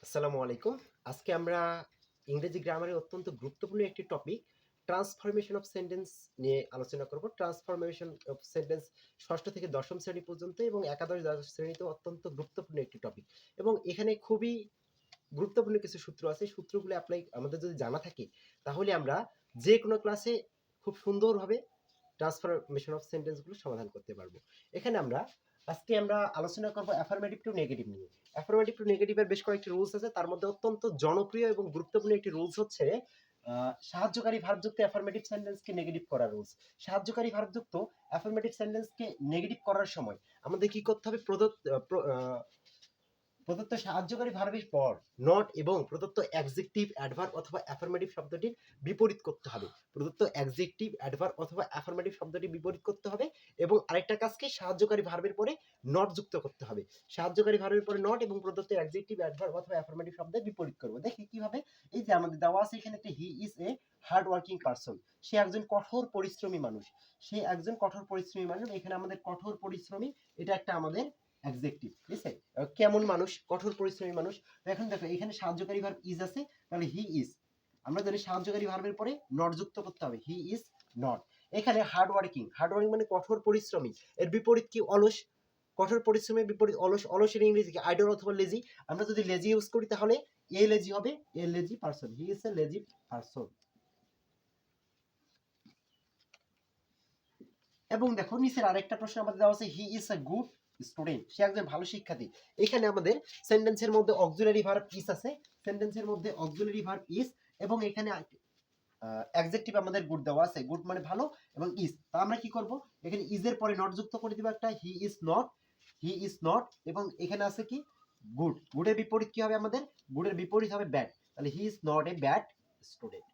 আসসালামু আলাইকুম। আজকে আমরা ইংরেজি গ্রামারের অত্যন্ত গুরুত্বপূর্ণ একটি টপিক ট্রান্সফরমেশন অফ সেন্টেন্স নিয়ে আলোচনা করব। ট্রান্সফরমেশন অফ সেন্টেন্স ৬ষ্ঠ থেকে ১০ম শ্রেণী পর্যন্ত এবং একাদশ, দ্বাদশ শ্রেণীতেও অত্যন্ত গুরুত্বপূর্ণ একটি টপিক। এবং এখানে খুবই গুরুত্বপূর্ণ কিছু সূত্র আছে। সূত্রগুলো এপ্লাই আমাদের যদি জানা থাকে, তাহলে আমরা যেকোনো ক্লাসে খুব সুন্দরভাবে ট্রান্সফরমেশন অফ সেন্টেন্স গুলো সমাধান করতে পারবো। এখানে আজকে আমরা আলোচনা করব অ্যাফার্মেটিভ টু নেগেটিভ নিয়ে। অ্যাফার্মেটিভ টু নেগেটিভ এর বেশ কয়েকটি রুলস আছে। তার মধ্যে অত্যন্ত জনপ্রিয় এবং গুরুত্বপূর্ণ একটি রুলস হচ্ছে সাহায্যকারী ভার্বযুক্ত অ্যাফার্মেটিভ সেন্টেন্সকে নেগেটিভ করার রুলস। সাহায্যকারী ভার্বযুক্ত অ্যাফার্মেটিভ সেন্টেন্সকে নেগেটিভ করার সময় আমাদের কি করতে হবে? প্রদত্ত সাহায্যকারী ভার্বের পর নট এবং প্রদত্ত অ্যাডজেক্টিভ, অ্যাডভার্ব অথবা অ্যাফার্মেটিভ শব্দটির বিপরীত করতে হবে। প্রদত্ত অ্যাডজেক্টিভ, অ্যাডভার্ব অথবা অ্যাফার্মেটিভ শব্দটি বিপরীত করতে হবে এবং আরেকটা কাজকে সাহায্যকারী ভার্বের পরে নট যুক্ত করতে হবে। সাহায্যকারী ভার্বের পরে নট এবং প্রদত্ত অ্যাডজেক্টিভ, অ্যাডভার্ব অথবা অ্যাফার্মেটিভ শব্দের বিপরীত করব। দেখি কিভাবে। এই যে আমাদের দেওয়া আছে এখানে একটা he is a hard working person. সে একজন কঠোর পরিশ্রমী মানুষ। সে একজন কঠোর পরিশ্রমী মানুষ। এখানে আমাদের কঠোর পরিশ্রমী এটা একটা আমাদের অ্যাডজেক্টিভ, ঠিক আছে? কেমন মানুষ? কঠোর পরিশ্রমী মানুষ। তো এখন দেখো এখানে সাহায্যকারী ভার্ব ইজ আছে, তাহলে হি ইজ। আমরা জানি সাহায্যকারী ভার্বের পরে নট যুক্ত করতে হবে, হি ইজ নট। এখানে হার্ড ওয়ার্কিং, হার্ড ওয়ার্কিং মানে কঠোর পরিশ্রমী। এর বিপরীত কি? অলস। কঠোর পরিশ্রমের বিপরীত অলস। অলসের ইংরেজি কি? আইডল অথবা লেজি। আমরা যদি লেজি ইউজ করি তাহলে এ লেজি হবে, a lazy person. He is a lazy person. এবং দেখো নিচের আরেকটা প্রশ্ন আমাদের দেওয়া আছে, he is a good student. সে একজন ভালো শিক্ষার্থী। এখানে আমাদের সেন্টেন্সের মধ্যে অক্সিলারি ভার্ব ইজ আছে, সেন্টেন্সের মধ্যে অক্সিলারি ভার্ব ইজ, এবং এখানে অ্যাডজেক্টিভ আমাদের গুড দেওয়া আছে, গুড মানে ভালো, এবং ইজ। তা আমরা কি করব? এখানে ইজ এর পরে নট যুক্ত করে দিব একটা, he is not, he is not. এবং এখানে আছে কি? গুড। গুডের বিপরীত কি হবে আমাদের? গুডের বিপরীত হবে ব্যাড। তাহলে he is not a bad student.